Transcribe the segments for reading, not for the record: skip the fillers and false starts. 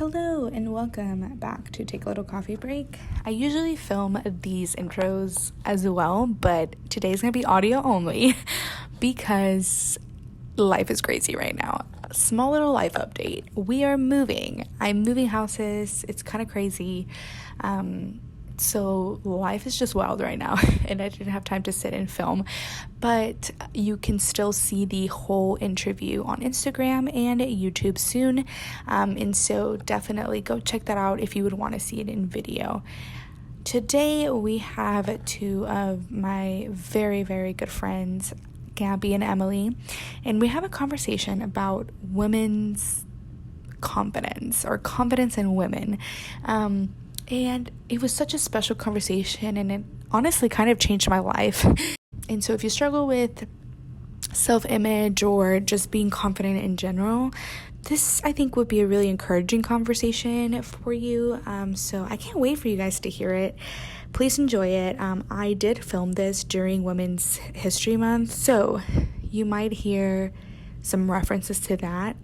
Hello and welcome back to Take a Little Coffee Break. I usually film these intros as well, but today's going to be audio only because life is crazy right now. Small little life update. We are moving. I'm moving houses. It's kind of crazy. So life is just wild right now, and I didn't have time to sit and film, but you can still see the whole interview on Instagram and YouTube soon, and so definitely go check that out if you would want to see it in video. Today we have two of my very, very good friends, Gabby and Emily, and we have a conversation about women's confidence or confidence in women. And it was such a special conversation, and it honestly kind of changed my life. And so if you struggle with self-image or just being confident in general, this I think would be a really encouraging conversation for you. So I can't wait for you guys to hear it. Please enjoy it. I did film this during Women's History Month, so you might hear some references to that.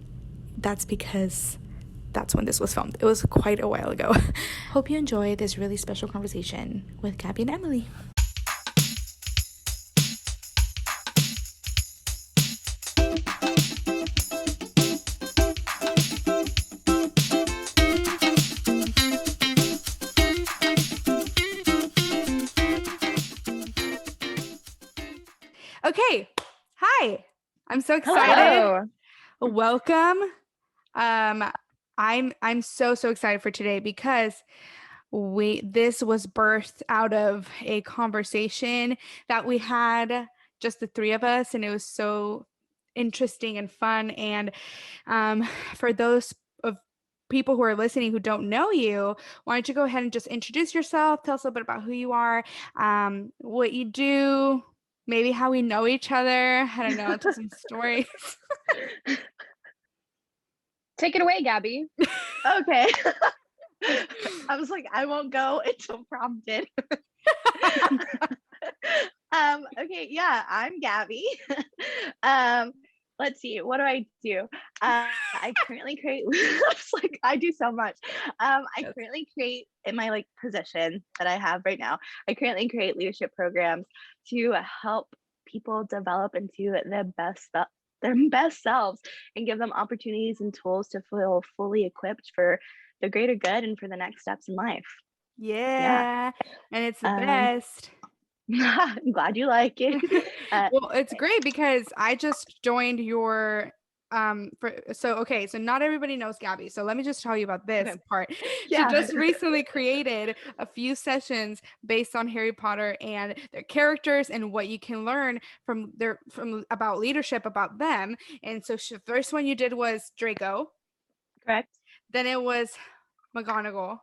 That's because that's when this was filmed. It was quite a while ago. Hope you enjoy this really special conversation with Gabby and Emily. Okay. Hi. I'm so excited. Hello. Welcome. I'm so excited for today because this was birthed out of a conversation that we had, just the three of us, and it was so interesting and fun. And for those of people who are listening who don't know you, why don't you go ahead and just introduce yourself, tell us a little bit about who you are, what you do, maybe how we know each other. I don't know, tell some stories. Take it away, Gabby. Okay. I was like, I won't go until prompted. Okay, yeah, I'm Gabby. Let's see, what do I do? I currently create it's like I do so much. I currently create in my position that I have right now. I currently create leadership programs to help people develop into their best selves and give them opportunities and tools to feel fully equipped for the greater good and for the next steps in life. Yeah. And it's the best. I'm glad you like it. Well, it's great because I just joined your so not everybody knows Gabby, so let me just tell you about this part. Yeah. She just recently created a few sessions based on Harry Potter and their characters and what you can learn from about leadership about them. And so the first one you did was Draco. Correct. Then it was McGonagall.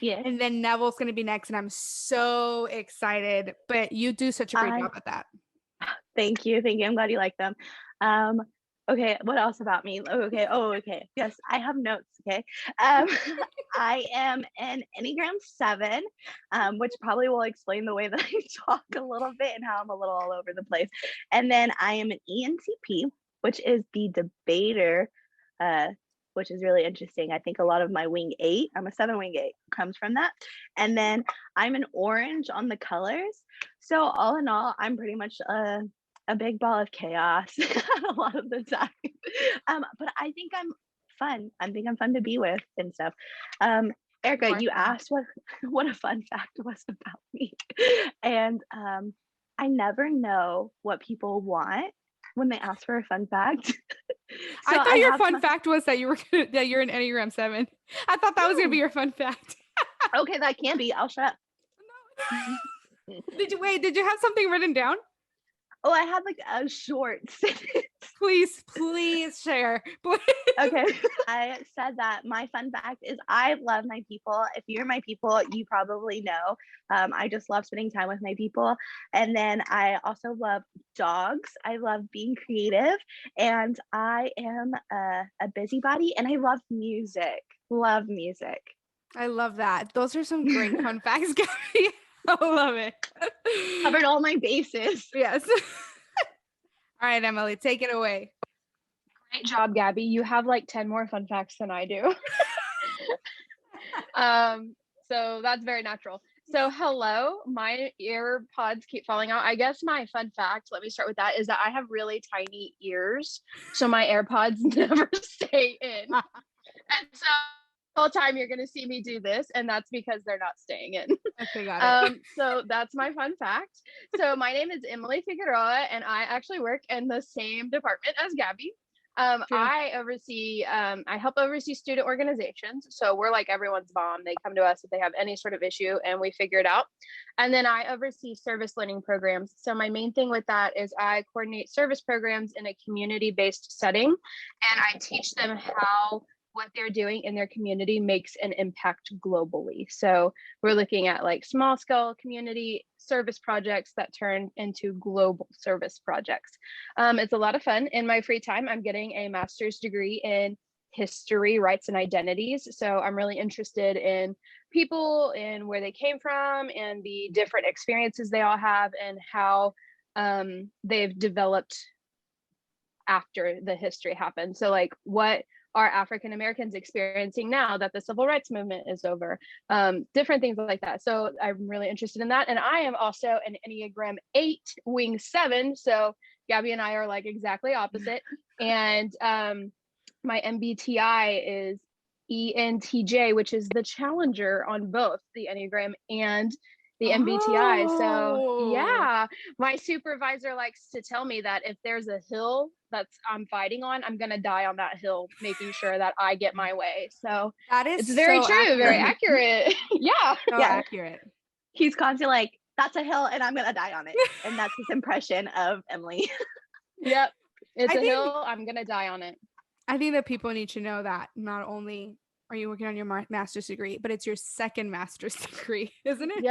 Yeah. And then Neville's going to be next, and I'm so excited. But you do such a great job at that. Thank you. I'm glad you like them. Okay, what else about me? Okay. Yes, I have notes, okay? I am an Enneagram 7, which probably will explain the way that I talk a little bit and how I'm a little all over the place. And then I am an ENTP, which is the debater, which is really interesting. I think a lot of my wing 8, I'm a 7 wing 8, comes from that. And then I'm an orange on the colors. So all in all, I'm pretty much a big ball of chaos a lot of the time. But I think I'm fun. I think I'm fun to be with and stuff. Erica, you asked what a fun fact was about me. And I never know what people want when they ask for a fun fact. I thought your fun fact was that you're an Enneagram 7. I thought that was going to be your fun fact. Okay, that can be. I'll shut up. No. Did you have something written down? Oh, I had a short sentence. Please share. Please. Okay. I said that my fun fact is I love my people. If you're my people, you probably know. I just love spending time with my people. And then I also love dogs. I love being creative. And I am a busybody, and I love music. Love music. I love that. Those are some great fun facts, Gabby. I love it. Covered all my bases. Yes. All right, Emily, take it away. Great job, Gabby. You have 10 more fun facts than I do. So that's very natural. So hello, my earpods keep falling out. I guess my fun fact, let me start with that, is that I have really tiny ears. So my AirPods never stay in. And so the whole time you're going to see me do this, and that's because they're not staying in. Okay, got it. So that's my fun fact. So my name is Emily Figueroa, and I actually work in the same department as Gabby. I help oversee student organizations. So we're like everyone's mom. They come to us if they have any sort of issue and we figure it out. And then I oversee service learning programs. So my main thing with that is I coordinate service programs in a community-based setting, and I teach them how what they're doing in their community makes an impact globally. So we're looking at like small scale community service projects that turn into global service projects. It's a lot of fun. In my free time, I'm getting a master's degree in history, rights, and identities. So I'm really interested in people and where they came from and the different experiences they all have and how they've developed after the history happened. So like what are African Americans experiencing now that the civil rights movement is over? Different things like that. So I'm really interested in that. And I am also an Enneagram 8 wing 7. So Gabby and I are like exactly opposite. And my MBTI is ENTJ, which is the challenger on both the Enneagram and the MBTI. So yeah, my supervisor likes to tell me that if there's a hill I'm fighting on, I'm gonna die on that hill, making sure that I get my way. So That is it's very so true, accurate. very accurate. Yeah. So accurate. He's constantly like, that's a hill and I'm gonna die on it. And that's his impression of Emily. Yep. It's a hill, I'm gonna die on it. I think that people need to know that not only are you working on your master's degree, but it's your second master's degree, isn't it?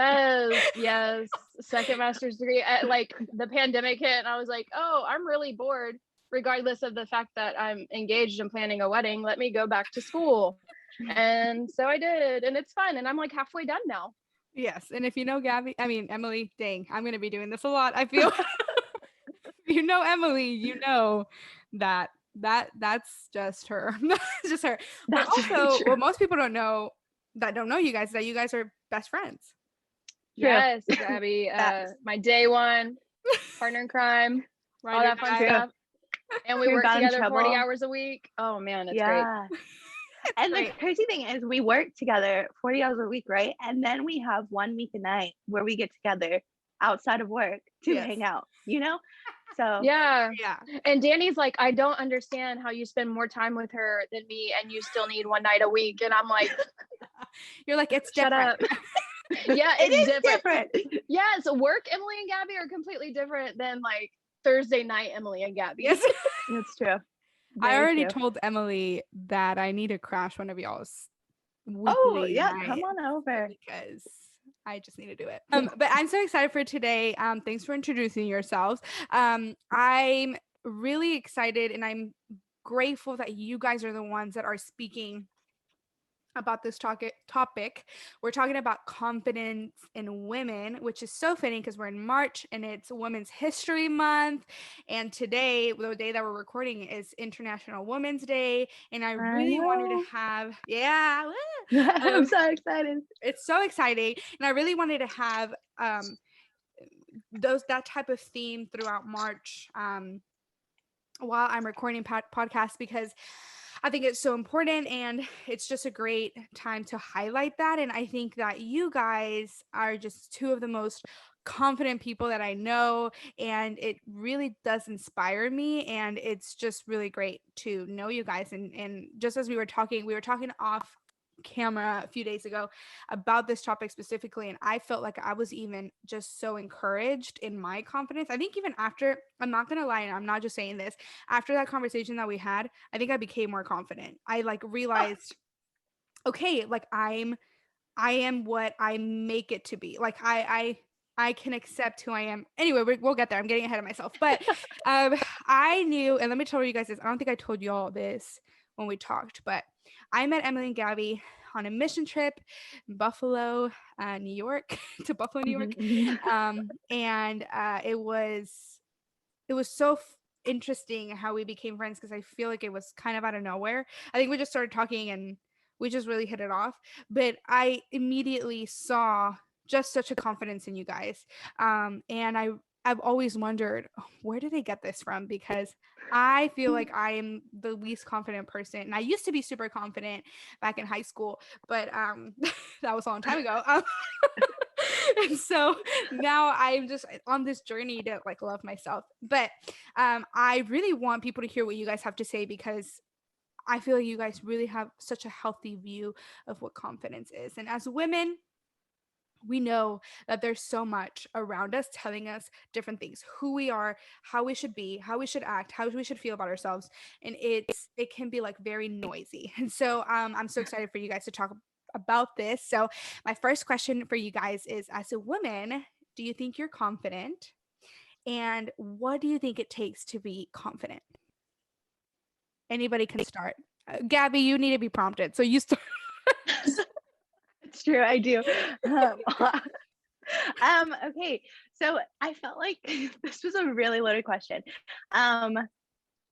Yes. Second master's degree. Like the pandemic hit and I was like, oh, I'm really bored, regardless of the fact that I'm engaged and planning a wedding. Let me go back to school. And so I did. And it's fun. And I'm like halfway done now. Yes. And if you know Emily, dang, I'm going to be doing this a lot. I feel you know, Emily, you know that's just her. That's just her. But also, what most people don't know you guys, that you guys are best friends. Yes, Gabby. My day one, partner in crime, all that fun stuff. And we work together 40 hours a week. Oh man, it's great. And the crazy thing is we work together 40 hours a week, right? And then we have 1 week a night where we get together outside of work to hang out, you know? So yeah. And Danny's like, I don't understand how you spend more time with her than me and you still need one night a week. And I'm like, you're like, it's shut different. Up. Yeah, it is different. Yeah, so work Emily and Gabby are completely different than like Thursday night Emily and Gabby. Yes. That's true. I already told Emily that I need to crash one of y'all's weekly nights. Come on over. Because I just need to do it. But I'm so excited for today. Thanks for introducing yourselves. I'm really excited and I'm grateful that you guys are the ones that are speaking about this topic. We're talking about confidence in women, which is so fitting because we're in March and it's Women's History Month. And today, the day that we're recording, is International Women's Day. And I really wanted to have, I'm so excited. It's so exciting. And I really wanted to have that type of theme throughout March while I'm recording podcasts, because I think it's so important and it's just a great time to highlight that. And I think that you guys are just two of the most confident people that I know, and it really does inspire me, and it's just really great to know you guys. And just as we were talking off camera a few days ago about this topic specifically, and I felt like I was even just so encouraged in my confidence. I think even after, I'm not gonna lie, and I'm not just saying this, after that conversation that we had, I think I became more confident. I like realized, okay, like I am what I make it to be. Like I can accept who I am. Anyway, we'll get there. I'm getting ahead of myself. But I knew, and let me tell you guys this. I don't think I told you all this when we talked, but I met Emily and Gabby on a mission trip in Buffalo, New York, to Buffalo, New York. And it was so interesting how we became friends, because I feel like it was kind of out of nowhere. I think we just started talking and we just really hit it off. But I immediately saw just such a confidence in you guys. And I've always wondered, where did they get this from? Because I feel like I am the least confident person. And I used to be super confident back in high school, but that was a long time ago. And so now I'm just on this journey to like love myself. But I really want people to hear what you guys have to say, because I feel like you guys really have such a healthy view of what confidence is. And as women, we know that there's so much around us telling us different things, who we are, how we should be, how we should act, how we should feel about ourselves. And it can be like very noisy. And so I'm so excited for you guys to talk about this. So my first question for you guys is, as a woman, do you think you're confident? And what do you think it takes to be confident? Anybody can start. Gabby, you need to be prompted. So you start. It's true, I do. Okay, so I felt like this was a really loaded question.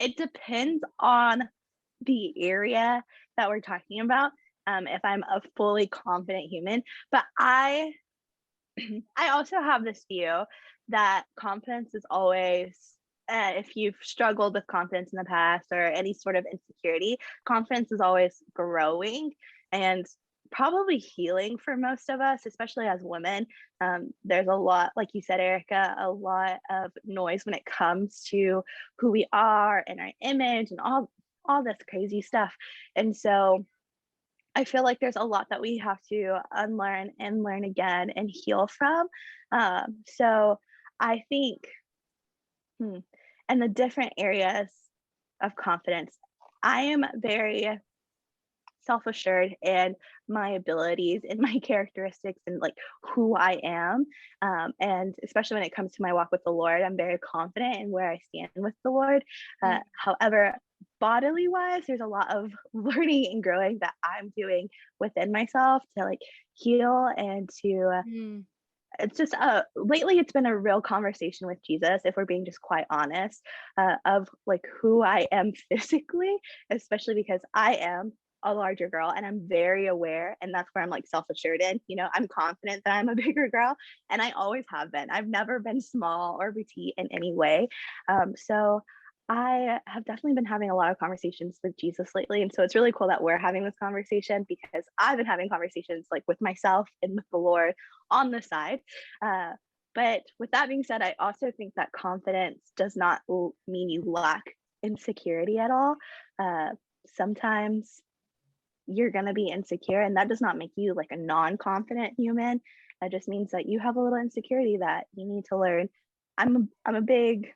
It depends on the area that we're talking about. If I'm a fully confident human, but I also have this view that confidence is always, if you've struggled with confidence in the past or any sort of insecurity, confidence is always growing and probably healing for most of us, especially as women. There's a lot, like you said, Erica, a lot of noise when it comes to who we are and our image and all this crazy stuff. And so I feel like there's a lot that we have to unlearn and learn again and heal from. So I think, in the different areas of confidence, I am very self-assured in my abilities and my characteristics and like who I am. And especially when it comes to my walk with the Lord, I'm very confident in where I stand with the Lord. However, bodily wise, there's a lot of learning and growing that I'm doing within myself to like heal and to it's just lately it's been a real conversation with Jesus, if we're being just quite honest, of like who I am physically, especially because I am a larger girl and I'm very aware, and that's where I'm like self-assured in, I'm confident that I'm a bigger girl, and I always have been. I've never been small or petite in any way. So I have definitely been having a lot of conversations with Jesus lately. And so it's really cool that we're having this conversation, because I've been having conversations like with myself and with the Lord on the side. But with that being said, I also think that confidence does not mean you lack insecurity at all. Sometimes you're going to be insecure, and that does not make you like a non-confident human. That just means that you have a little insecurity that you need to learn. I'm a big,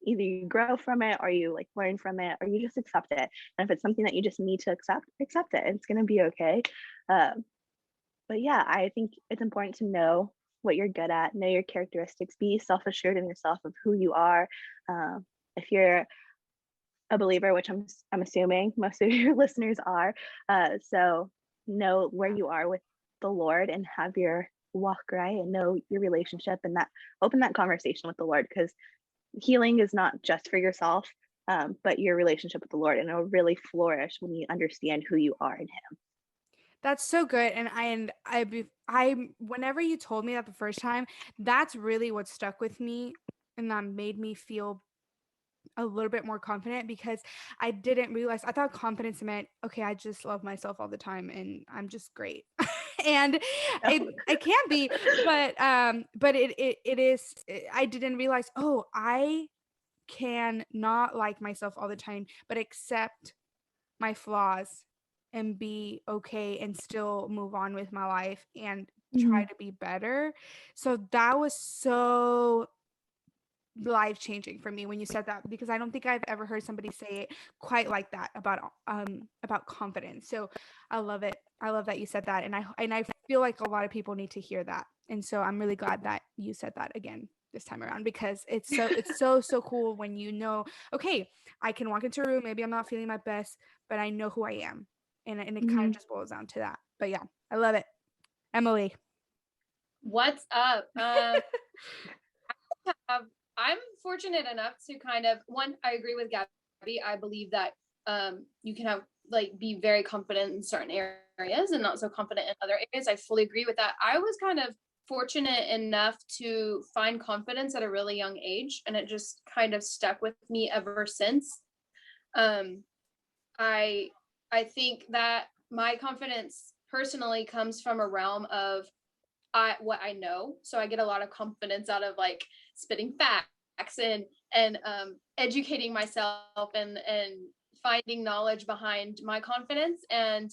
either you grow from it or you like learn from it or you just accept it. And if it's something that you just need to accept it. It's going to be okay. But yeah, I think it's important to know what you're good at, know your characteristics, be self-assured in yourself of who you are. If you're a believer, which I'm assuming most of your listeners are, so know where you are with the Lord and have your walk right and know your relationship, and that open that conversation with the Lord, because healing is not just for yourself, but your relationship with the Lord, and it'll really flourish when you understand who you are in Him. That's so good. And I whenever you told me that the first time, that's really what stuck with me, and that made me feel a little bit more confident, because I didn't realize, I thought confidence meant, okay, I just love myself all the time and I'm just great. And it can be, but it is, I didn't realize, oh, I can not like myself all the time, but accept my flaws and be okay and still move on with my life and try to be better. So that was so life changing for me when you said that, because I don't think I've ever heard somebody say it quite like that about confidence. So I love it. I love that you said that, and I feel like a lot of people need to hear that. And so I'm really glad that you said that again this time around, because it's so cool when okay, I can walk into a room, maybe I'm not feeling my best, but I know who I am, and it kind of just boils down to that. But yeah, I love it. Emily, what's up? I'm fortunate enough to kind of, I agree with Gabby. I believe that you can have like be very confident in certain areas and not so confident in other areas. I fully agree with that. I was kind of fortunate enough to find confidence at a really young age, and it just kind of stuck with me ever since. um I I think that my confidence personally comes from a realm of what I know. So I get a lot of confidence out of like spitting facts and educating myself and finding knowledge behind my confidence. And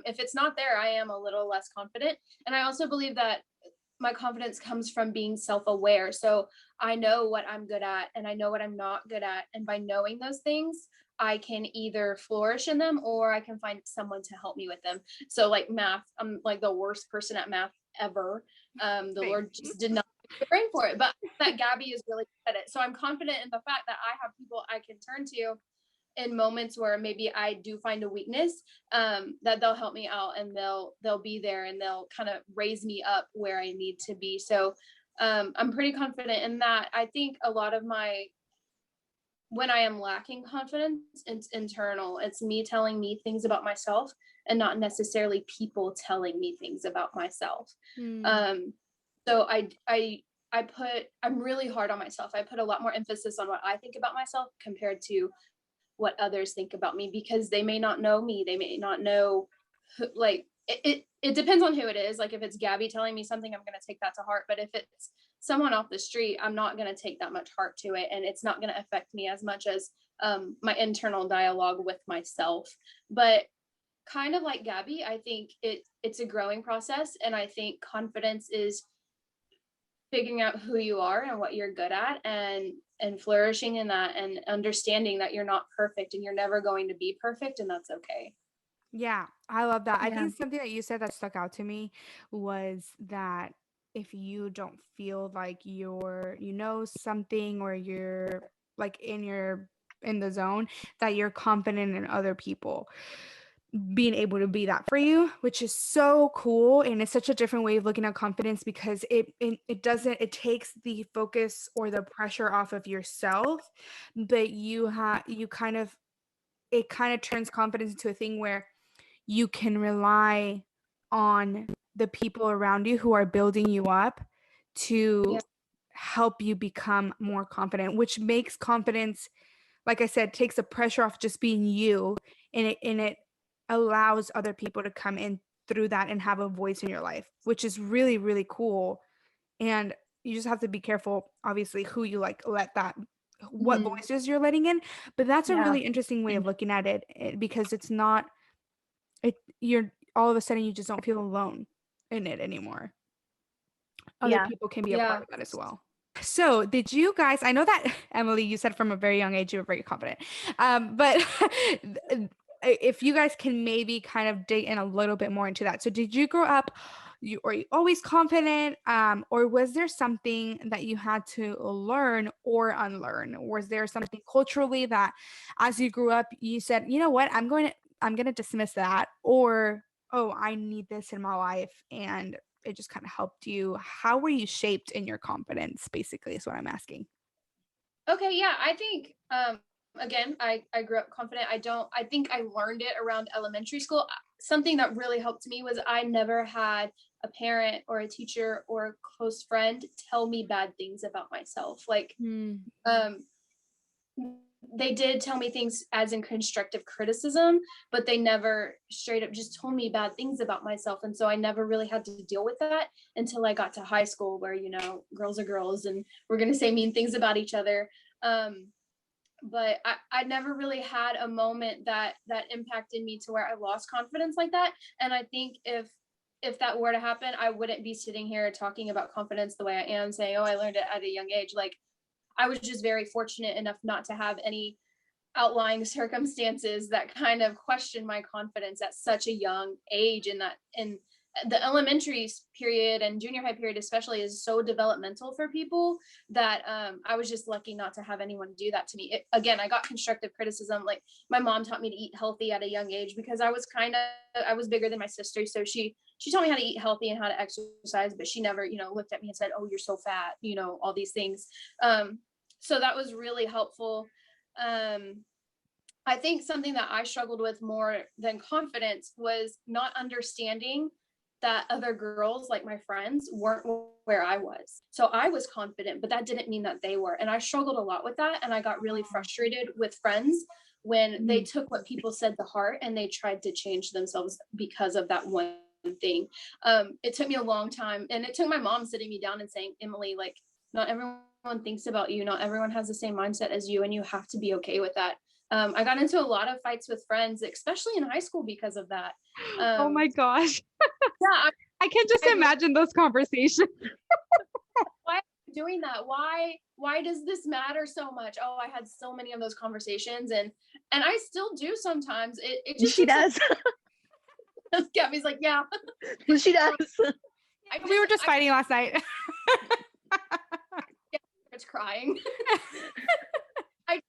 if it's not there, I am a little less confident. And I also believe that my confidence comes from being self-aware. So I know what I'm good at and I know what I'm not good at. And by knowing those things, I can either flourish in them or I can find someone to help me with them. So like math, I'm like the worst person at math ever. The Lord just did not give me the brain for it, but that Gabby is really good at it. So I'm confident in the fact that I have people I can turn to in moments where maybe I do find a weakness, that they'll help me out and they'll be there and they'll kind of raise me up where I need to be. So I'm pretty confident in that. I think a lot of when I am lacking confidence, it's internal. It's me telling me things about myself and not necessarily people telling me things about myself. Um, so I'm really hard on myself. I put a lot more emphasis on what I think about myself compared to what others think about me, because they may not know me. They may not know who, like it depends on who it is. Like if it's Gabby telling me something, I'm going to take that to heart. But if it's someone off the street, I'm not going to take that much heart to it. And it's not going to affect me as much as my internal dialogue with myself. But kind of like Gabby, I think it's a growing process. And I think confidence is figuring out who you are and what you're good at and flourishing in that and understanding that you're not perfect and you're never going to be perfect, and that's okay. Yeah, I love that. I Yeah. think something that you said that stuck out to me was that if you don't feel like you know something, or you're like in the zone, that you're confident in other people being able to be that for you, which is so cool. And it's such a different way of looking at confidence, because it doesn't, it takes the focus or the pressure off of yourself, but you kind of, it kind of turns confidence into a thing where you can rely on the people around you who are building you up to Yeah. help you become more confident, which makes confidence, like I said, takes the pressure off just being you, and it allows other people to come in through that and have a voice in your life, which is really, really cool. And you just have to be careful, obviously, who you like let that, what Mhm. voices you're letting in. But that's a Yeah. really interesting way of looking at it, because it's not, it, you're all of a sudden you just don't feel alone in it anymore. Other Yeah. people can be a part Yeah. of that as well. So, did you guys? I know that Emily, you said from a very young age you were very confident, but if you guys can maybe kind of dig in a little bit more into that. So, did you grow up? Were you always confident, or was there something that you had to learn or unlearn? Was there something culturally that, as you grew up, you said, you know what, I'm going to dismiss that, or oh, I need this in my life, and it just kind of helped you? How were you shaped in your confidence, basically, is what I'm asking. Okay, yeah, I think again, I grew up confident. I think I learned it around elementary school. Something that really helped me was I never had a parent or a teacher or a close friend tell me bad things about myself. Like um they did tell me things as in constructive criticism, but they never straight up just told me bad things about myself. And so I never really had to deal with that until I got to high school, where, girls are girls and we're going to say mean things about each other. But I never really had a moment that impacted me to where I lost confidence like that. And I think if that were to happen, I wouldn't be sitting here talking about confidence the way I am, saying, oh, I learned it at a young age. Like, I was just very fortunate enough not to have any outlying circumstances that kind of questioned my confidence at such a young age. And that in the elementary period and junior high period especially is so developmental for people that I was just lucky not to have anyone do that to me. Again, I got constructive criticism. Like, my mom taught me to eat healthy at a young age because I was bigger than my sister, so she taught me how to eat healthy and how to exercise, but she never looked at me and said, oh, you're so fat, all these things. So that was really helpful. um I think something that I struggled with more than confidence was not understanding that other girls, like my friends, weren't where I was. So I was confident, but that didn't mean that they were. And I struggled a lot with that. And I got really frustrated with friends when they took what people said to heart and they tried to change themselves because of that one thing. It took me a long time, and it took my mom sitting me down and saying, Emily, like, not everyone thinks about you. Not everyone has the same mindset as you, and you have to be okay with that. I got into a lot of fights with friends, especially in high school, because of that. Oh my gosh. Yeah, I can just imagine those conversations. Why am I doing that? Why does this matter so much? Oh, I had so many of those conversations, and I still do sometimes. It just She does. Gabby's like, yeah. She does. We were just fighting last night. It's crying. I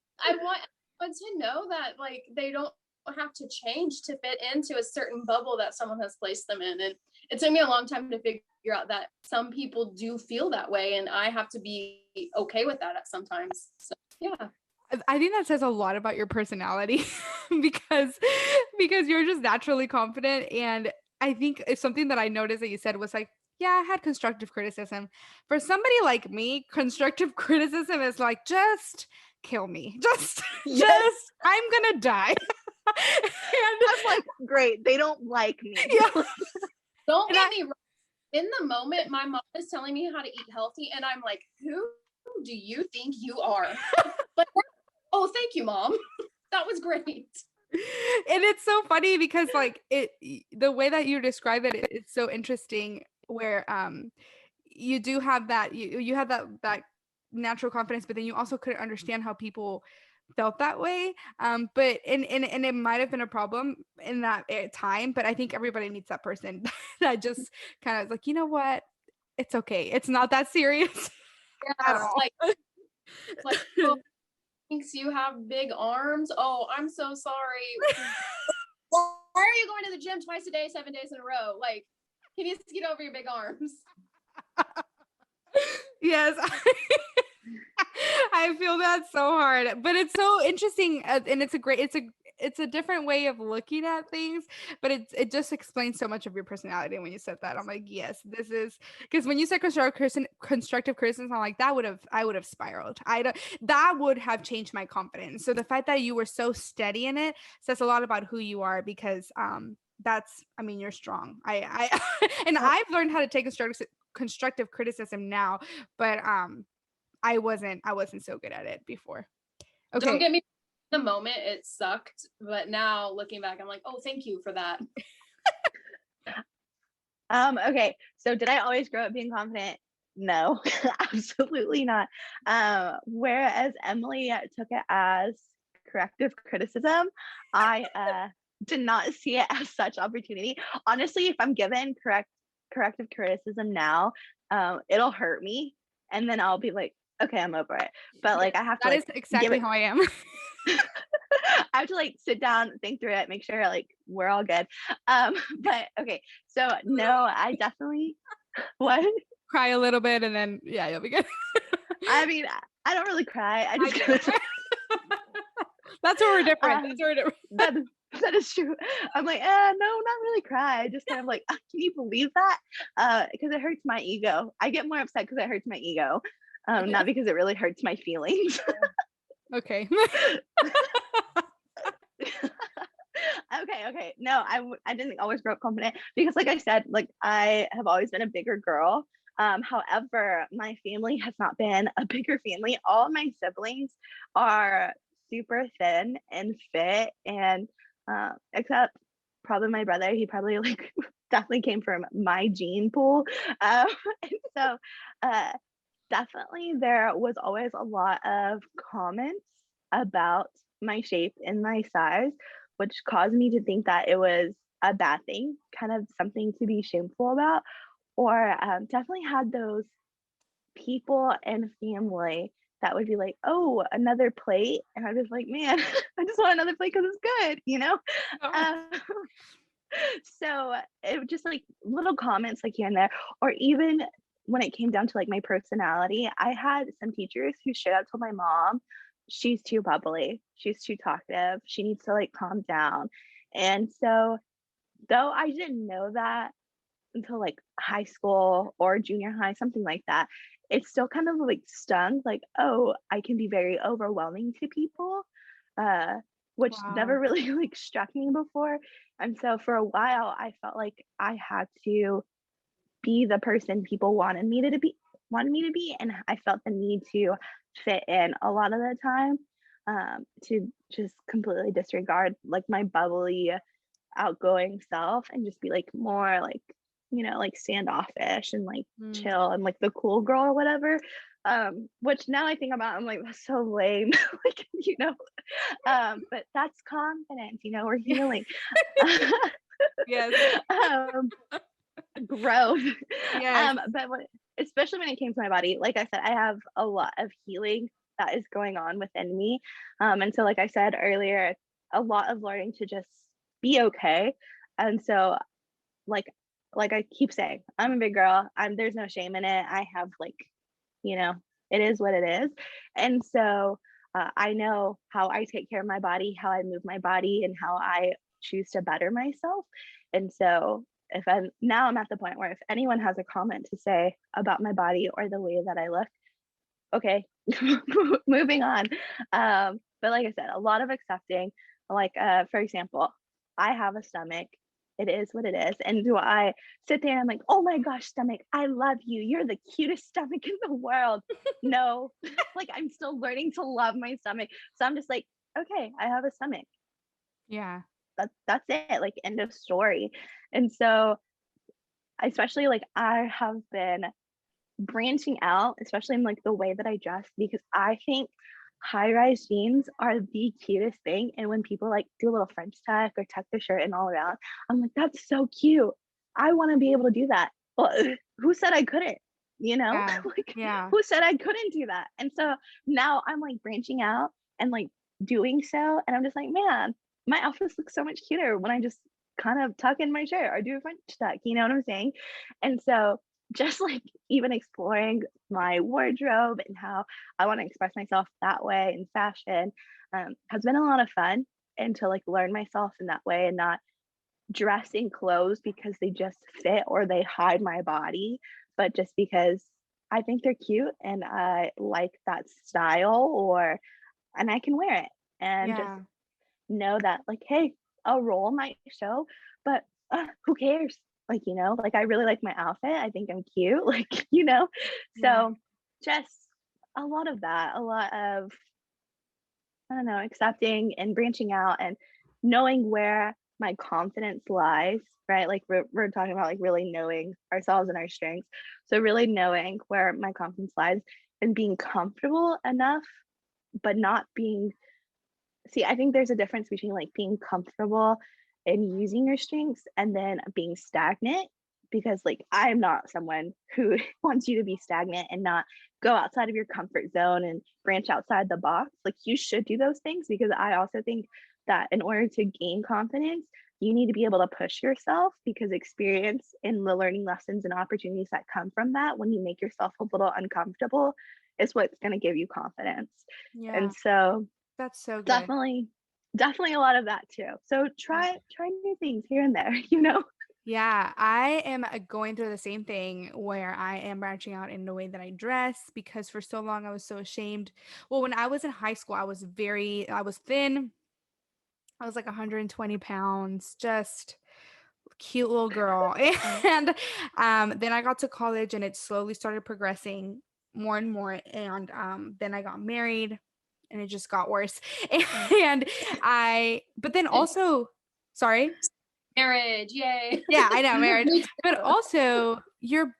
want to know that, like, they don't have to change to fit into a certain bubble that someone has placed them in. And it took me a long time to figure out that some people do feel that way, and I have to be okay with that at sometimes. So yeah. I think that says a lot about your personality because you're just naturally confident. And I think it's something that I noticed that you said was like, yeah, I had constructive criticism. For somebody like me, constructive criticism is like, just kill me. Just I'm gonna die. And I'm like, great, they don't like me. Yeah. Don't get me wrong. In the moment, my mom is telling me how to eat healthy, and I'm like, who do you think you are? Like, oh, thank you, Mom. That was great. And it's so funny because like the way that you describe it, it's so interesting where you do have that you have that natural confidence, but then you also couldn't understand how people felt that way. But and it might have been a problem in that time, but I think everybody needs that person that just kind of like, you know what, it's okay, it's not that serious. Yeah, at all. like oh, thinks you have big arms. Oh, I'm so sorry. Why are you going to the gym twice a day, 7 days in a row? Like, he needs to get over your big arms. Yes. I feel that so hard, but it's so interesting, and it's a different way of looking at things, but it just explains so much of your personality. When you said that, I'm like, yes, this is, because when you said constructive criticism, I'm like, I would have spiraled. That would have changed my confidence. So the fact that you were so steady in it says a lot about who you are, because you're strong. I and I've learned how to take constructive criticism now, but I wasn't so good at it before. Okay. Don't get me, in the moment it sucked, but now looking back, I'm like, oh, thank you for that. Okay, so did I always grow up being confident? No, absolutely not. Whereas Emily took it as corrective criticism, I did not see it as such opportunity. Honestly, if I'm given corrective criticism now, it'll hurt me, and then I'll be like, okay, I'm over it. But like, I have to. That is exactly how I am. I have to like sit down, think through it, make sure like we're all good. But okay, so no, I definitely what? Cry a little bit, and then yeah, you'll be good. I mean, I don't really cry. I just That's where we're different. That's where we're different. That is true. I'm like, no, not really cry. I just kind of like, can you believe that? Because it hurts my ego. I get more upset because it hurts my ego, not because it really hurts my feelings. Okay. Okay. No, I didn't always grow up confident because, like I said, like I have always been a bigger girl. However, my family has not been a bigger family. All my siblings are super thin and fit, and except probably my brother. He probably like definitely came from my gene pool. And so definitely there was always a lot of comments about my shape and my size, which caused me to think that it was a bad thing, kind of something to be shameful about, or definitely had those people and family that would be like, oh, another plate. And I was like, man, I just want another plate because it's good, you know? So it was just like little comments like here and there, or even when it came down to like my personality, I had some teachers who straight up told my mom she's too bubbly, she's too talkative, she needs to like calm down. And so though I didn't know that until like high school or junior high, something like that, it still kind of like stung, like, oh, I can be very overwhelming to people, uh, which never Wow. really like struck me before. And so for a while, I felt like I had to be the person people wanted me to be, and I felt the need to fit in a lot of the time, to just completely disregard like my bubbly outgoing self and just be like more like, like standoffish and like Mm. chill and like the cool girl or whatever. Which now I think about, I'm like, that's so lame. Like, but that's confidence, we're Yeah. healing. Yes. um, Growth. Yes. But especially when it came to my body, like I said, I have a lot of healing that is going on within me. And so, like I said earlier, a lot of learning to just be okay. And so, like, like I keep saying, I'm a big girl. There's no shame in it. I have like, you know, it is what it is. And so, I know how I take care of my body, how I move my body, and how I choose to better myself. And so, I'm at the point where if anyone has a comment to say about my body or the way that I look, okay, moving on. But like I said, a lot of accepting, like, for example, I have a stomach. It is what it is. And do I sit there and I'm like, oh my gosh, stomach, I love you. You're the cutest stomach in the world. No, like I'm still learning to love my stomach. So I'm just like, okay, I have a stomach. Yeah. That's it. Like, end of story. And so, especially like I have been branching out, especially in like the way that I dress, because I think high rise jeans are the cutest thing. And when people like do a little French tuck or tuck their shirt and all around, I'm like, that's so cute. I want to be able to do that. Well, who said I couldn't? Yeah. Like, Yeah. who said I couldn't do that? And so now I'm like branching out and like doing so. And I'm just like, man, my outfits look so much cuter when I just kind of tuck in my shirt or do a French tuck. You know what I'm saying? And so just like even exploring my wardrobe and how I want to express myself that way in fashion, has been a lot of fun. And to like learn myself in that way and not dress in clothes because they just fit or they hide my body, but just because I think they're cute and I like that style, or and I can wear it and just Yeah. know that like, hey, a role might show, but who cares? Like, like I really like my outfit. I think I'm cute. Like, Yeah. so just a lot of that, a lot of, I don't know, accepting and branching out and knowing where my confidence lies, right? Like we're talking about like really knowing ourselves and our strengths. So really knowing where my confidence lies and being comfortable enough, but not being, see, I think there's a difference between like being comfortable and using your strengths and then being stagnant, because like I'm not someone who wants you to be stagnant and not go outside of your comfort zone and branch outside the box. Like you should do those things, because I also think that in order to gain confidence, you need to be able to push yourself, because experience and the learning lessons and opportunities that come from that when you make yourself a little uncomfortable is what's going to give you confidence. Yeah. And so That's so good. definitely a lot of that too. So Yeah. try new things here and there. Yeah, I am going through the same thing where I am branching out in the way that I dress, because for so long I was so ashamed. Well, when I was in high school, I was thin. I was like 120 pounds, just cute little girl. And then I got to college and it slowly started progressing more and more. And then I got married and it just got worse. And but then also, sorry. Marriage, yay. Yeah, I know, marriage. Me But too. also,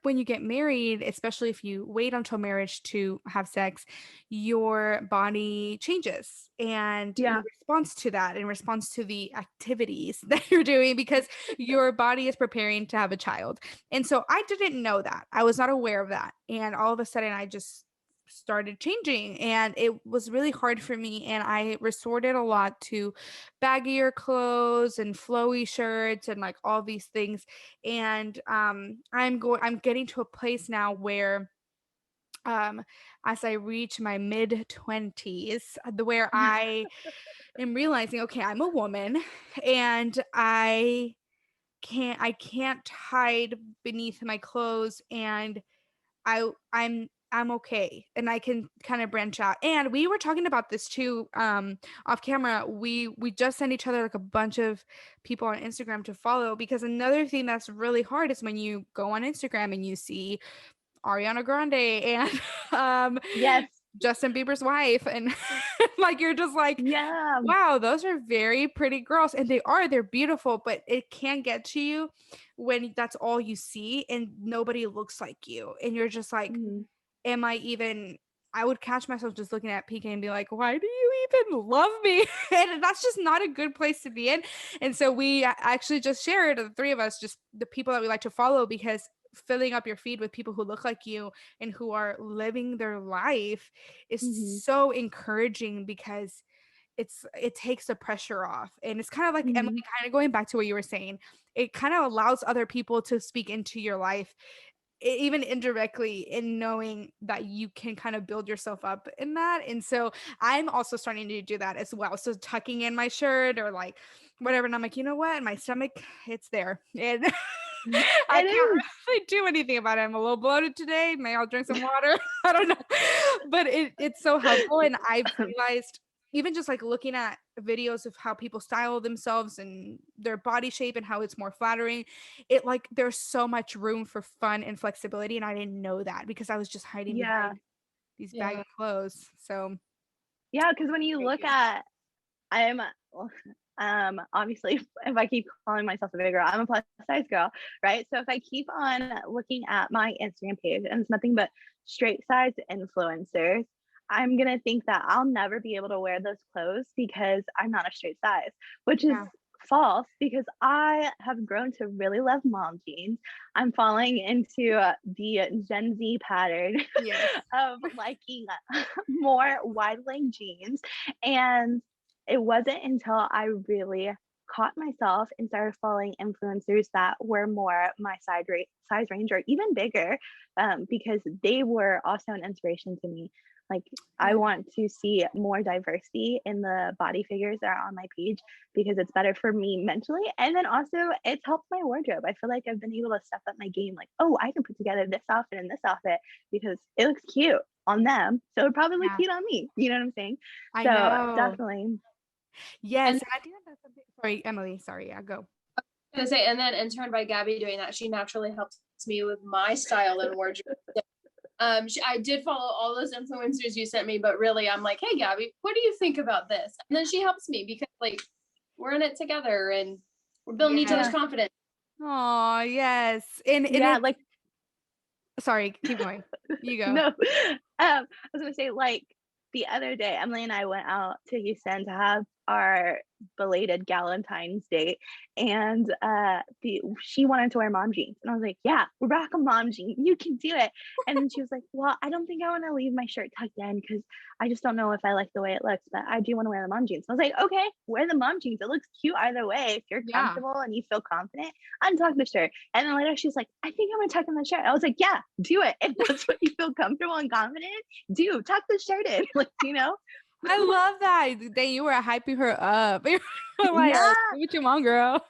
when you get married, especially if you wait until marriage to have sex, your body changes and in Yeah. response to that, in response to the activities that you're doing, because your body is preparing to have a child. And so I didn't know that. I was not aware of that. And all of a sudden I just started changing and it was really hard for me, and I resorted a lot to baggier clothes and flowy shirts and like all these things. And I'm getting to a place now where as I reach my mid-20s, where I am realizing, okay, I'm a woman and I can't hide beneath my clothes, and I'm okay, and I can kind of branch out. And we were talking about this too, off camera. We just sent each other like a bunch of people on Instagram to follow, because another thing that's really hard is when you go on Instagram and you see Ariana Grande and Yes. Justin Bieber's wife, and like you're just like, Yeah. wow, those are very pretty girls, and they're beautiful, but it can get to you when that's all you see and nobody looks like you, and you're just like, Mhm. am I even, I would catch myself just looking at PK and be like, why do you even love me? And that's just not a good place to be in. And so we actually just shared, the three of us, just the people that we like to follow, because filling up your feed with people who look like you and who are living their life is Mhm. so encouraging, because it takes the pressure off. And it's kind of like, Emily, Mhm. kind of going back to what you were saying, it kind of allows other people to speak into your life, even indirectly, in knowing that you can kind of build yourself up in that. And so I'm also starting to do that as well. So tucking in my shirt or like whatever, and I'm like, you know what, my stomach, it's there, and I It can't is. really do anything about it. I'm a little bloated today, maybe I'll drink some water. I don't know, but it's so helpful. And I've realized, even just like looking at videos of how people style themselves and their body shape and how it's more flattering, it like there's so much room for fun and flexibility, and I didn't know that because I was just hiding Yeah. behind these baggy Yeah. clothes. So Yeah, because when you thank look you. at, I'm obviously, if I keep calling myself a big girl, I'm a plus size girl, right? So if I keep on looking at my Instagram page and it's nothing but straight size influencers, I'm gonna think that I'll never be able to wear those clothes because I'm not a straight size, which is Yeah. false, because I have grown to really love mom jeans. I'm falling into the Gen Z pattern Yes. of liking more wide leg jeans. And it wasn't until I really caught myself and started following influencers that were more my size range or even bigger, because they were also an inspiration to me. Like, I Yeah. want to see more diversity in the body figures that are on my page, because it's better for me mentally. And then also, it's helped my wardrobe. I feel like I've been able to step up my game. Like, oh, I can put together this outfit and this outfit because it looks cute on them. So it probably look Yeah. cute on me. You know what I'm saying? I So know. definitely. Yes. And And I think that's something, sorry, Emily. Sorry. Yeah, go. I was gonna say, and then in turn by Gabby doing that, she naturally helps me with my style and wardrobe. I did follow all those influencers you sent me, but really I'm like, hey Gabby, what do you think about this? And then she helps me because like we're in it together and we're building each other's Yeah. Yeah. confidence. Oh, yes. And Yeah. it's, Like, sorry, keep going. You go. no. I was gonna say, like, the other day, Emily and I went out to Houston to have our belated Galentine's date, and she wanted to wear mom jeans, and I was like, "Yeah, rock a mom jean, you can do it." And then she was like, "Well, I don't think I want to leave my shirt tucked in because I just don't know if I like the way it looks, but I do want to wear the mom jeans." I was like, "Okay, wear the mom jeans. It looks cute either way. If you're Yeah. comfortable and you feel confident, untuck the shirt." And then later she's like, "I think I'm gonna tuck in the shirt." I was like, "Yeah, do it. If that's what you feel comfortable and confident in, do tuck the shirt in." Like, you know? I love that. That you were hyping her up. You were like, Yeah. do what you want, girl.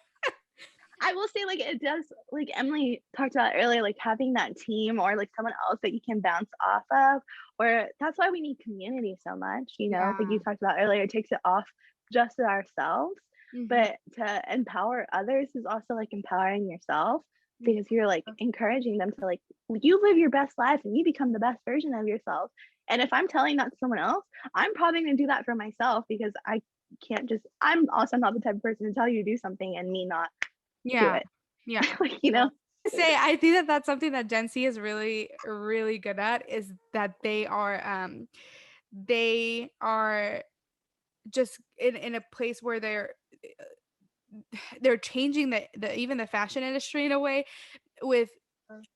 I will say, like, it does, like Emily talked about earlier, like having that team or like someone else that you can bounce off of, or that's why we need community so much, you know, like you Yeah. talked about earlier, it takes it off just ourselves, Mhm. but to empower others is also like empowering yourself, Mhm. because you're like encouraging them to like, you live your best life and you become the best version of yourself. And if I'm telling that to someone else, I'm probably going to do that for myself, because I can't just, I'm also not the type of person to tell you to do something and me not do Yeah. it. Yeah. Like, you know? Say, I think that that's something that Gen Z is really, really good at, is that they are just in a place where they're changing the even the fashion industry in a way, with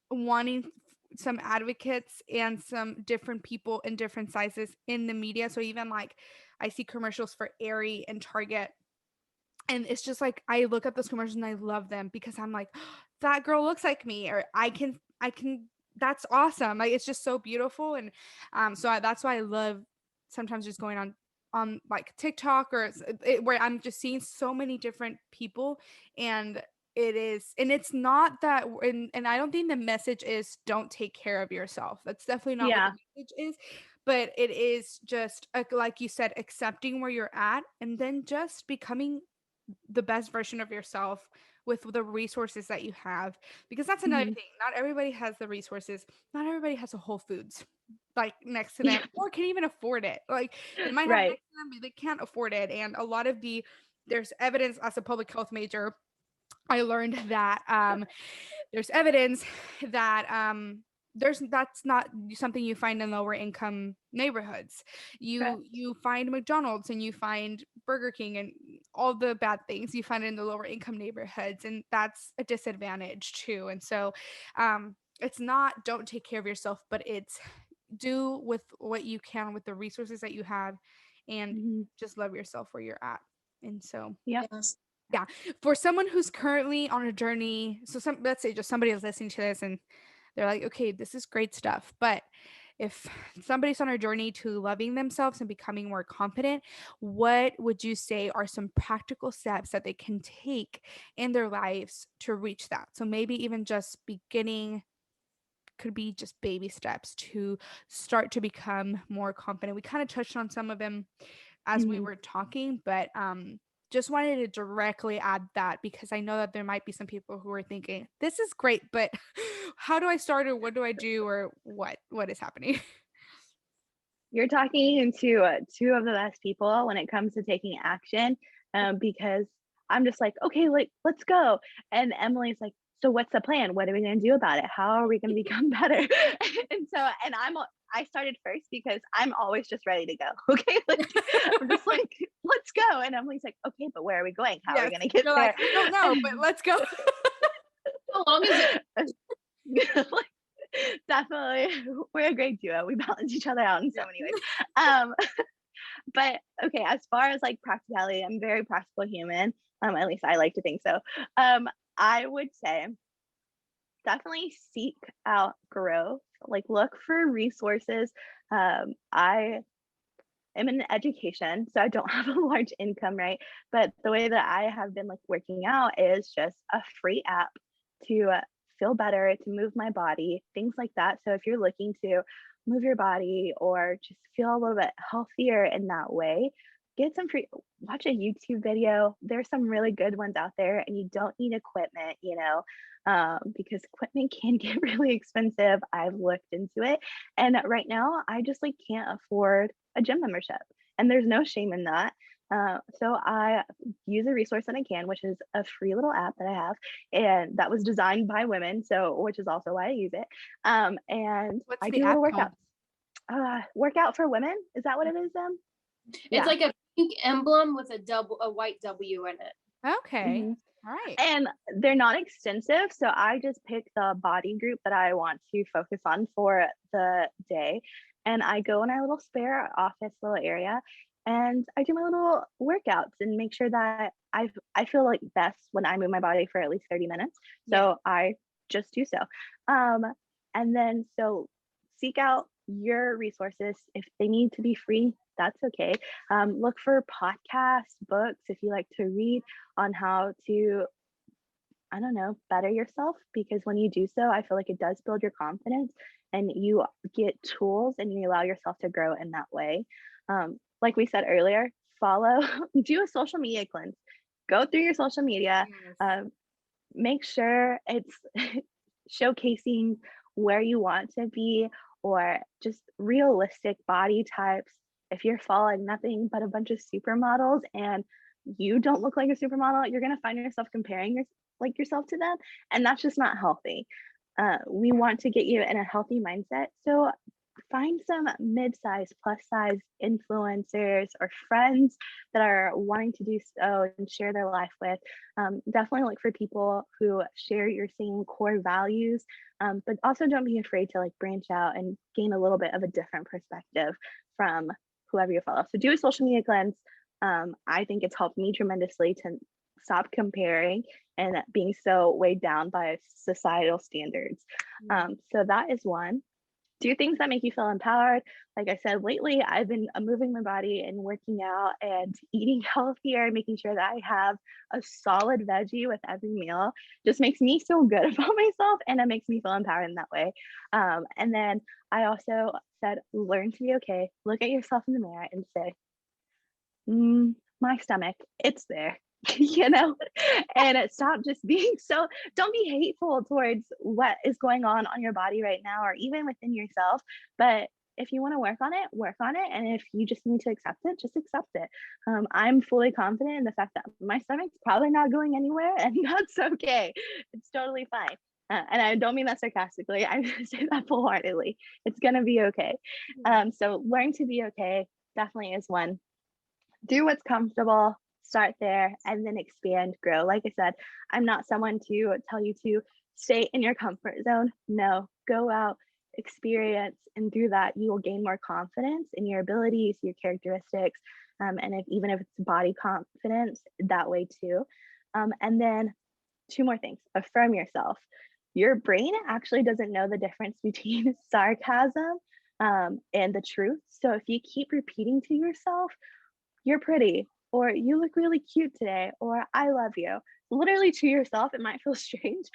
wanting some advocates and some different people in different sizes in the media. So even like I see commercials for Aerie and Target, and it's just like I look at those commercials and I love them because I'm like, that girl looks like me, or I can that's awesome. Like, it's just so beautiful. And that's why I love sometimes just going on like TikTok or where I'm just seeing so many different people, and it's not that, and I don't think the message is don't take care of yourself. That's definitely not what Yeah. the message is, but it is just like you said, accepting where you're at and then just becoming the best version of yourself with the resources that you have, because that's another Mhm. thing. Not everybody has the resources. Not everybody has a Whole Foods like next to them, Yeah. or can even afford it. Like, they might have Right. next to them, but they can't afford it. And a lot of there's evidence, as a public health major, I learned that there's evidence that that's not something you find in lower income neighborhoods. Correct. You find McDonald's and you find Burger King and all the bad things you find in the lower income neighborhoods, and that's a disadvantage too. And so it's not don't take care of yourself, but it's do with what you can with the resources that you have, and Mhm. just love yourself where you're at. And so Yep. Yes. yeah, for someone who's currently on a journey, so let's say just somebody is listening to this and they're like, okay, this is great stuff, but if somebody's on a journey to loving themselves and becoming more confident, what would you say are some practical steps that they can take in their lives to reach that? So maybe even just beginning, could be just baby steps to start to become more confident. We kind of touched on some of them as we Mhm. were talking, but just wanted to directly add that because I know that there might be some people who are thinking, this is great, but how do I start, or what do I do, or what is happening? You're talking into two of the best people when it comes to taking action, because I'm just like, okay, like let's go, and Emily's like, so what's the plan? What are we going to do about it? How are we going to become better? And so, and I started first because I'm always just ready to go. Okay, like I'm just like, let's go, and Emily's like, okay, but where are we going? How are we Yes, going to get you're there? like, I don't know, but let's go. How long is it? Like, definitely, we're a great duo. We balance each other out in so Yeah. many ways. Um, but okay, as far as like practicality, I'm a very practical human. At least I like to think so. I would say definitely seek out growth. Like look for resources. I am in education, so I don't have a large income, right? But the way that I have been like working out is just a free app to feel better, to move my body, things like that. So if you're looking to move your body or just feel a little bit healthier in that way, get some free, watch a YouTube video. There's some really good ones out there, and you don't need equipment, because equipment can get really expensive. I've looked into it, and right now I just like can't afford a gym membership, and there's no shame in that. So I use a resource that I can, which is a free little app that I have, and that was designed by women, so which is also why I use it. And What's I the do little app called? workouts. Workout for women, is that what it is? It's Yeah. like a pink emblem with a white W in it. Okay. Mhm. All right. And they're not extensive, so I just pick the body group that I want to focus on for the day, and I go in our little spare office little area, and I do my little workouts and make sure that I feel like best when I move my body for at least 30 minutes. Yeah. So I just do so. Um, and then so seek out your resources. If they need to be free, that's okay. Look for podcasts, books, if you like to read, on how to, I don't know, better yourself, because when you do so, I feel like it does build your confidence, and you get tools and you allow yourself to grow in that way. Like we said earlier, follow, do a social media cleanse. Go through your social media, Yes. make sure it's showcasing where you want to be, or just realistic body types. If you're following nothing but a bunch of supermodels and you don't look like a supermodel, you're going to find yourself comparing yourself to them, and that's just not healthy. We want to get you in a healthy mindset, so find some mid-size plus size influencers or friends that are wanting to do so and share their life with. Definitely look for people who share your same core values, but also don't be afraid to like branch out and gain a little bit of a different perspective from whoever you follow. So do a social media cleanse. I think it's helped me tremendously to stop comparing and being so weighed down by societal standards. So that is one. Do things that make you feel empowered. Like I said, lately I've been moving my body and working out and eating healthier, making sure that I have a solid veggie with every meal. Just makes me feel good about myself, and it makes me feel empowered in that way. And then I also said, learn to be okay. Look at yourself in the mirror and say, my stomach, it's there. You know, and stop just being so, don't be hateful towards what is going on your body right now, or even within yourself. But if you want to work on it, work on it. And if you just need to accept it, just accept it. I'm fully confident in the fact that my stomach's probably not going anywhere, and that's okay. It's totally fine. And I don't mean that sarcastically. I say that full-heartedly. It's gonna be okay. So learn to be okay definitely is one. Do what's comfortable, start there, and then expand, grow. Like I said, I'm not someone to tell you to stay in your comfort zone. No, go out, experience, and through that, you will gain more confidence in your abilities, your characteristics, and even if it's body confidence, that way too. And then two more things. Affirm yourself. Your brain actually doesn't know the difference between sarcasm and the truth. So if you keep repeating to yourself, you're pretty, or you look really cute today, or I love you, literally to yourself, it might feel strange.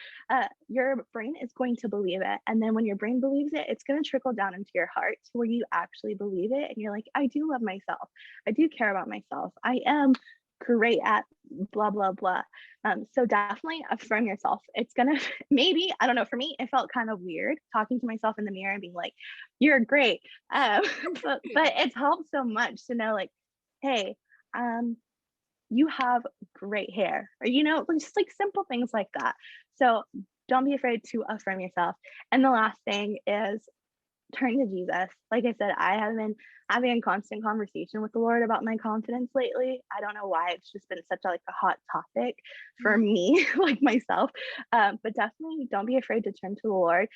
Your brain is going to believe it. And then when your brain believes it, it's going to trickle down into your heart to where you actually believe it. And you're like, I do love myself. I do care about myself. I am great at blah, blah, blah. So definitely affirm yourself. It's going to, maybe, I don't know, for me, it felt kind of weird talking to myself in the mirror and being like, you're great. But it's helped so much to know, like, hey, you have great hair, or, you know, just like simple things like that. So don't be afraid to affirm yourself. And the last thing is turn to Jesus. Like I said, I have been having a constant conversation with the Lord about my confidence lately. I don't know why. It's just been such a hot topic for me, like myself. But definitely don't be afraid to turn to the Lord.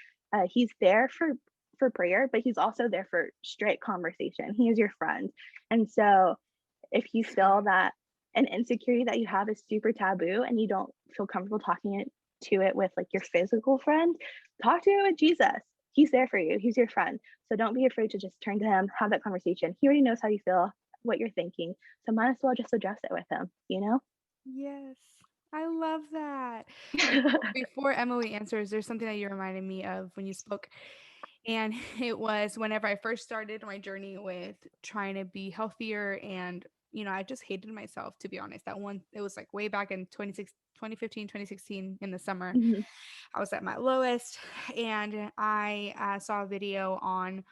He's there for prayer, but he's also there for straight conversation. He is your friend. And so if you feel that an insecurity that you have is super taboo and you don't feel comfortable talking to it with like your physical friend, talk to it with Jesus. He's there for you. He's your friend. So don't be afraid to just turn to him, have that conversation. He already knows how you feel, what you're thinking. So might as well just address it with him, you know? Yes. I love that. Before Emily answers, there's something that you reminded me of when you spoke. And it was whenever I first started my journey with trying to be healthier, and I just hated myself, to be honest. That one, it was like way back in 2015, 2016 in the summer. Mhm. I was at my lowest, and I saw a video on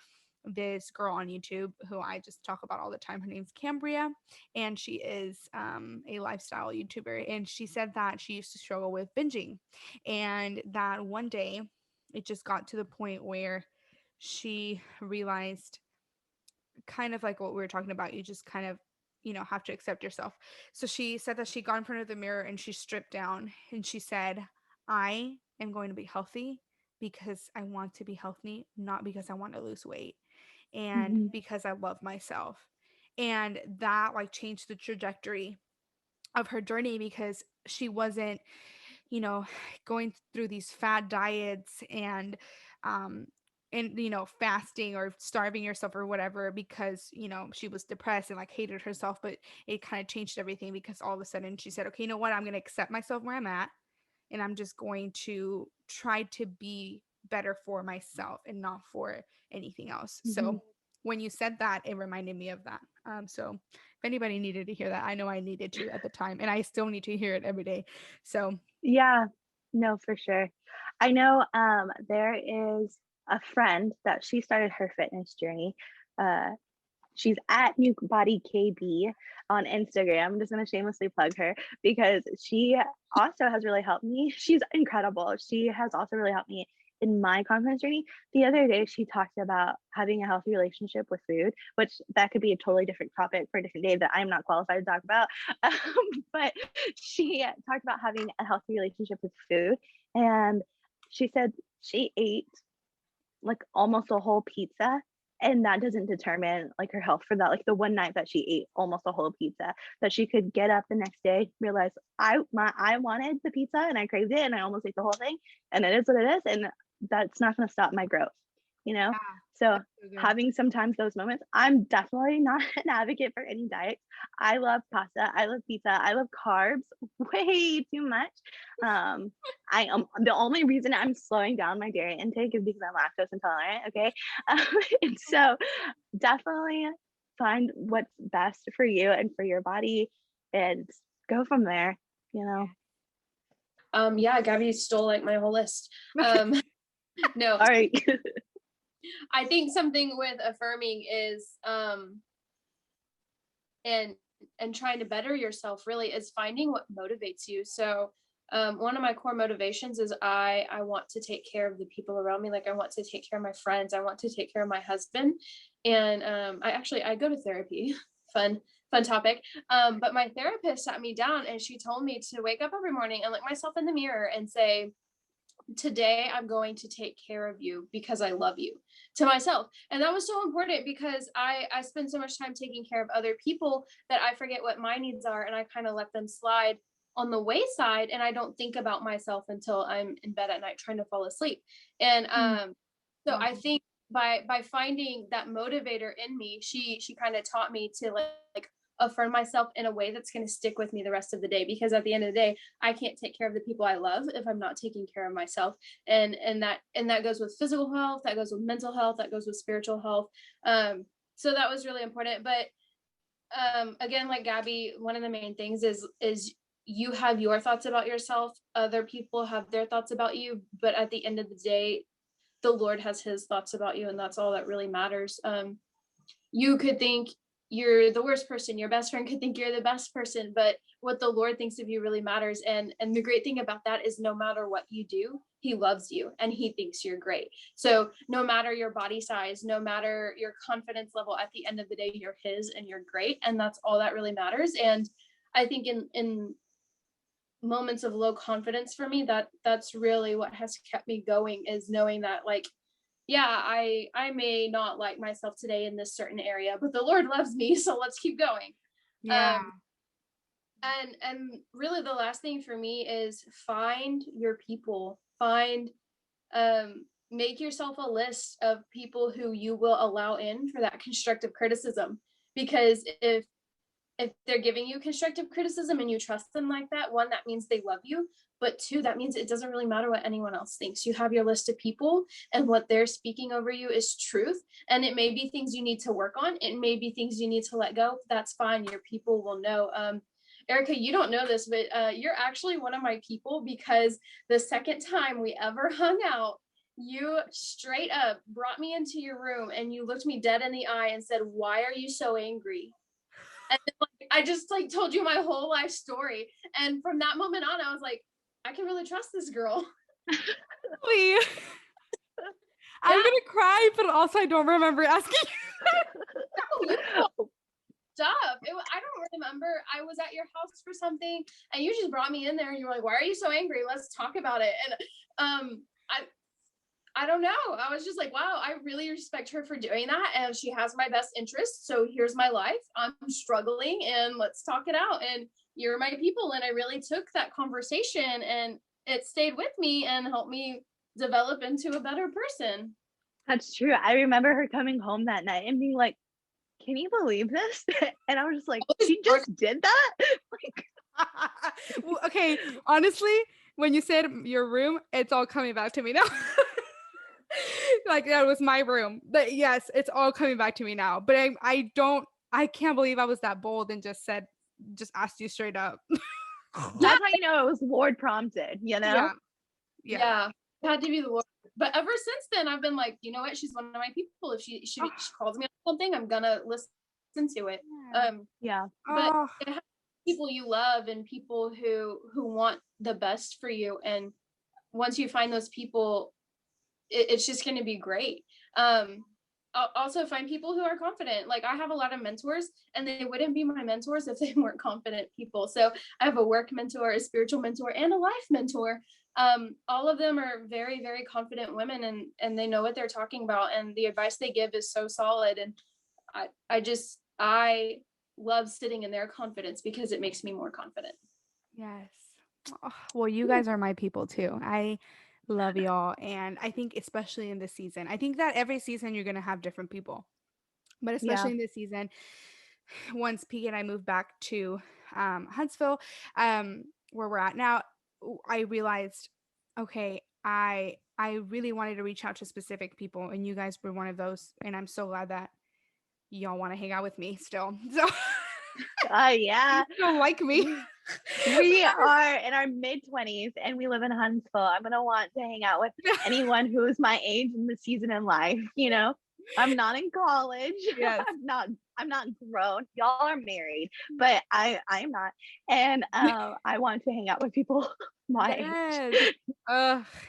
this girl on YouTube who I just talk about all the time. Her name's Cambria, and she is a lifestyle YouTuber. And she said that she used to struggle with binging, and that one day it just got to the point where she realized, kind of like what we were talking about, you just kind of have to accept yourself. So she said that she got in front of the mirror and she stripped down and she said, I am going to be healthy because I want to be healthy, not because I want to lose weight, and Mhm. because I love myself. And that changed the trajectory of her journey, because she wasn't going through these fad diets um and fasting or starving yourself or whatever, because she was depressed and hated herself. But it kind of changed everything, because all of a sudden she said, okay, you know what, I'm going to accept myself where I'm at, and I'm just going to try to be better for myself and not for anything else. Mhm. So when you said that, it reminded me of that. So if anybody needed to hear that, I know I needed to at the time, and I still need to hear it every day. So Yeah, no, for sure. I know there is a friend that she started her fitness journey. Uh, she's at New Body KB on Instagram. I'm just gonna shamelessly plug her because she also has really helped me. She's incredible. She has also really helped me in my confidence journey. The other day, she talked about having a healthy relationship with food, which that could be a totally different topic for a different day that I'm not qualified to talk about. But she talked about having a healthy relationship with food, and she said she ate like almost a whole pizza And that doesn't determine like her health for that. Like the one night that she ate almost a whole pizza, that she could get up the next day, realize I wanted the pizza and I craved it and I almost ate the whole thing, and it is what it is, and that's not going to stop my growth, you know? Yeah, So that's so good. having sometimes those moments, I'm definitely not an advocate for any diet. I love pasta, I love pizza, I love carbs way too much. I am the only reason I'm slowing down my dairy intake is because I'm lactose intolerant. Okay. And so definitely find what's best for you and for your body and go from there, you know. Yeah, Gabby stole like my whole list. No, All right. I think something with affirming is and trying to better yourself really is finding what motivates you. So one of my core motivations is I want to take care of the people around me. Like I want to take care of my friends. I want to take care of my husband. And I go to therapy. Fun topic. But my therapist sat me down and she told me to wake up every morning and look myself in the mirror and say, today I'm going to take care of you because I love you, to myself. And that was so important because I spend so much time taking care of other people that I forget what my needs are, and I kind of let them slide on the wayside, and I don't think about myself until I'm in bed at night trying to fall asleep. And so I think by finding that motivator in me, she kind of taught me to like affirm myself in a way that's going to stick with me the rest of the day, because at the end of the day, I can't take care of the people I love if I'm not taking care of myself. And that goes with physical health, that goes with mental health, that goes with spiritual health. So that was really important. But again, like Gabby, one of the main things is you have your thoughts about yourself, other people have their thoughts about you, but at the end of the day, the Lord has his thoughts about you, and that's all that really matters. You could think you're the worst person, your best friend could think you're the best person, but what the Lord thinks of you really matters. And the great thing about that is no matter what you do, he loves you and he thinks you're great. So no matter your body size, no matter your confidence level, at the end of the day, you're his and you're great. And that's all that really matters. And I think in moments of low confidence for me, that's really what has kept me going, is knowing that, like, yeah, I may not like myself today in this certain area, but the Lord loves me, so let's keep going. Yeah. And really the last thing for me is find your people. Make yourself a list of people who you will allow in for that constructive criticism. Because if they're giving you constructive criticism and you trust them like that, one, that means they love you. But two, that means it doesn't really matter what anyone else thinks. You have your list of people, and what they're speaking over you is truth. And it may be things you need to work on. It may be things you need to let go. That's fine. Your people will know. Erica, you don't know this, but you're actually one of my people, because the second time we ever hung out, you straight up brought me into your room and you looked me dead in the eye and said, "Why are you so angry?" And then, like, I just like told you my whole life story. And from that moment on, I was like, I can really trust this girl. Really? I'm gonna cry, but also I don't remember asking you. Stuff. I don't remember. I was at your house for something, and you just brought me in there, and you were like, "Why are you so angry? Let's talk about it." And I don't know. I was just like, wow, I really respect her for doing that, and she has my best interest. So here's my life. I'm struggling, and let's talk it out. And you're my people. And I really took that conversation, and it stayed with me and helped me develop into a better person. That's true. I remember her coming home that night and being like, "Can you believe this?" And I was just like, "She just did that?" Like, well, okay, honestly, when you said your room, it's all coming back to me now. Like that was my room. But yes, it's all coming back to me now. But I can't believe I was that bold and just asked you straight up. that's how you know it was Lord prompted, you know? Yeah. It had to be the Lord. But ever since then, I've been like, you know what? She's one of my people. If she calls me on something, I'm gonna listen to it. But it has people you love and people who want the best for you. And once you find those people, it's just going to be great. Also find people who are confident. Like I have a lot of mentors, and they wouldn't be my mentors if they weren't confident people. So I have a work mentor, a spiritual mentor, and a life mentor. all of them are very, very confident women, and they know what they're talking about, and the advice they give is so solid. And I love sitting in their confidence because it makes me more confident. Yes. Oh, well, you guys are my people too. I love y'all. And I think especially in this season, I think that every season you're going to have different people, but especially Yeah. in this season, once Pete and I moved back to Huntsville, where we're at now, I realized, okay, I really wanted to reach out to specific people, and you guys were one of those. And I'm so glad that y'all want to hang out with me still. So Yeah. you don't like me. We are in our mid-20s and we live in Huntsville. I'm gonna want to hang out with anyone who is my age in the season in life, you know. I'm not in college. Yes. I'm not grown. Y'all are married, but I'm not. And I want to hang out with people my age.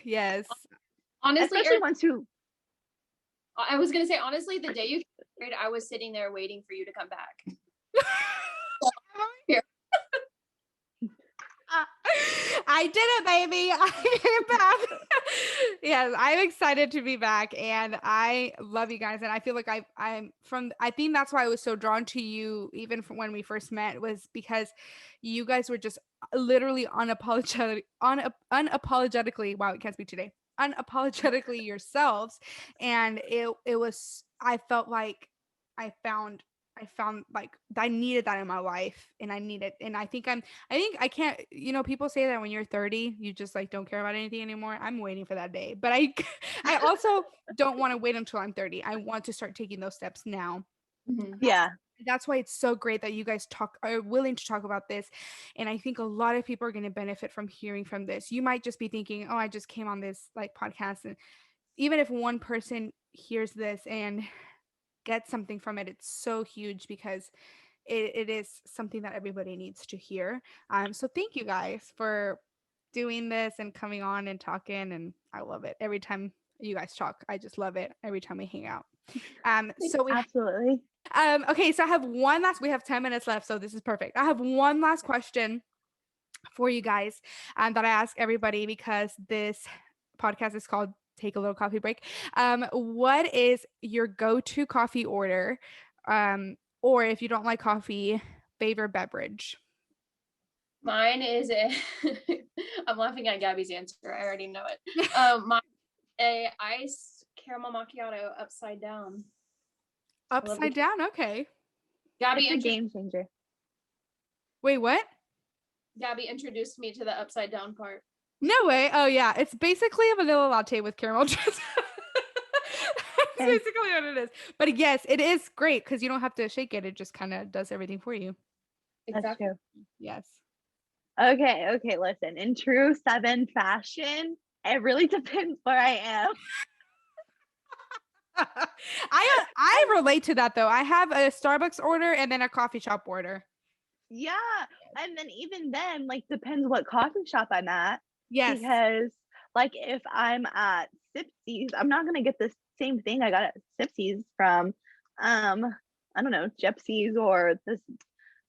Yes. Honestly, Especially ones who I was gonna say, honestly, the day you got married, I was sitting there waiting for you to come back. Here. I did it, baby. I came back. Yes, I'm excited to be back, and I love you guys. And I feel like I think that's why I was so drawn to you, even from when we first met, was because you guys were just literally unapologetically. Wow, I can't speak today. Unapologetically yourselves, and it was. I felt like I found like I needed that in my life, and I think I can't, people say that when you're 30, you just like don't care about anything anymore. I'm waiting for that day, but I also don't want to wait until I'm 30. I want to start taking those steps now. Mm-hmm. yeah. That's why it's so great that you guys are willing to talk about this. And I think a lot of people are going to benefit from hearing from this. You might just be thinking, oh, I just came on this like podcast, and even if one person hears this and get something from it, it's so huge, because it is something that everybody needs to hear. So thank you guys for doing this and coming on and talking, and I love it every time you guys talk. I just love it every time we hang out. So we Absolutely. okay, so I have we have 10 minutes left, so this is perfect. I have one last question for you guys that I ask everybody, because this podcast is called Take a Little Coffee Break. What is your go-to coffee order? Or if you don't like coffee, favorite beverage? Mine is I'm laughing at Gabby's answer. I already know it. Mine is a iced caramel macchiato upside down. Upside down? Okay. Gabby, It's a game changer. Wait, what? Gabby introduced me to the upside down part. No way. Oh yeah, it's basically a vanilla latte with caramel juice. That's basically what it is. But yes, it is great because you don't have to shake it. It just kind of does everything for you. That's Exactly. true. Yes. Okay, listen. In true 7 fashion, it really depends where I am. I relate to that though. I have a Starbucks order and then a coffee shop order. Yeah. And then even then, like, depends what coffee shop I'm at. Yes. Because like if I'm at Sipsy's, I'm not gonna get the same thing I got at Sipsy's from I don't know, Gypsies or this,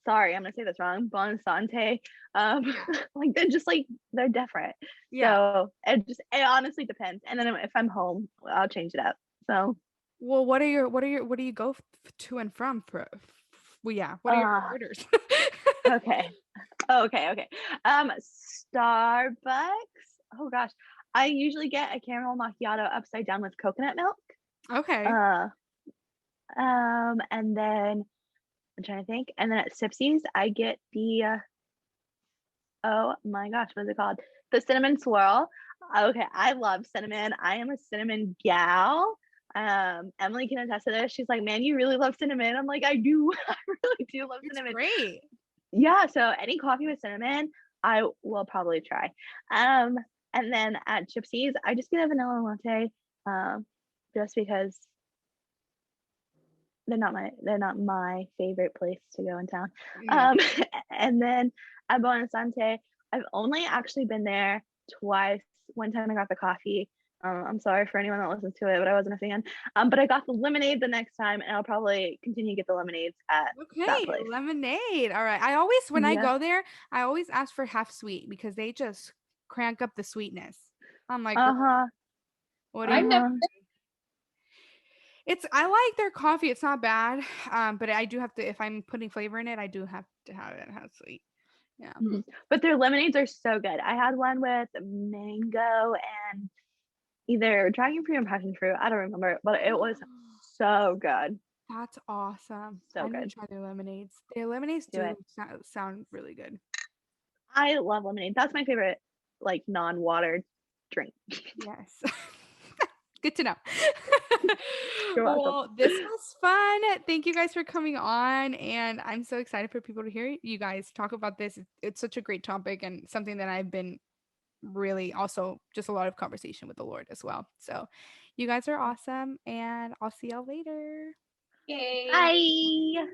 sorry, I'm gonna say this wrong, Bon Sante. Like they're different. Yeah. So it honestly depends. And then if I'm home, I'll change it up. So well, what do you go to and from for? Well, yeah. What are your orders? okay. Starbucks. Oh gosh. I usually get a caramel macchiato upside down with coconut milk. Okay. And then I'm trying to think. And then at Sipsy's, I get the oh my gosh, what is it called? The cinnamon swirl. Okay, I love cinnamon. I am a cinnamon gal. Emily can attest to this. She's like, man, you really love cinnamon. I'm like, I do. I really do love cinnamon. Great. Yeah, so any coffee with cinnamon, I will probably try. And then at Gypsies, I just get a vanilla latte, just because they're not my favorite place to go in town. And then at Bon Sante, I've only actually been there twice. One time I got the coffee. I'm sorry for anyone that listens to it, but I wasn't a fan. But I got the lemonade the next time, and I'll probably continue to get the lemonades at that place. Lemonade. All right. I always, when I go there, I always ask for half sweet because they just crank up the sweetness. I'm like, Uh-huh. what do you? I've never I like their coffee. It's not bad. But I do have to, if I'm putting flavor in it, I do have to have it have sweet. Yeah. Mhm. But their lemonades are so good. I had one with mango and either dragon fruit and passion fruit. I don't remember, but it was so good. That's awesome. So I need good. to try their lemonades. Their lemonades Do do it. sound really good. I love lemonade. That's my favorite, like, non-watered drink. Yes. Good to know. You're welcome. Well, this was fun. Thank you guys for coming on. And I'm so excited for people to hear you guys talk about this. It's such a great topic and something that I've been really also just a lot of conversation with the Lord as well. So you guys are awesome. And I'll see y'all later. Yay. Bye.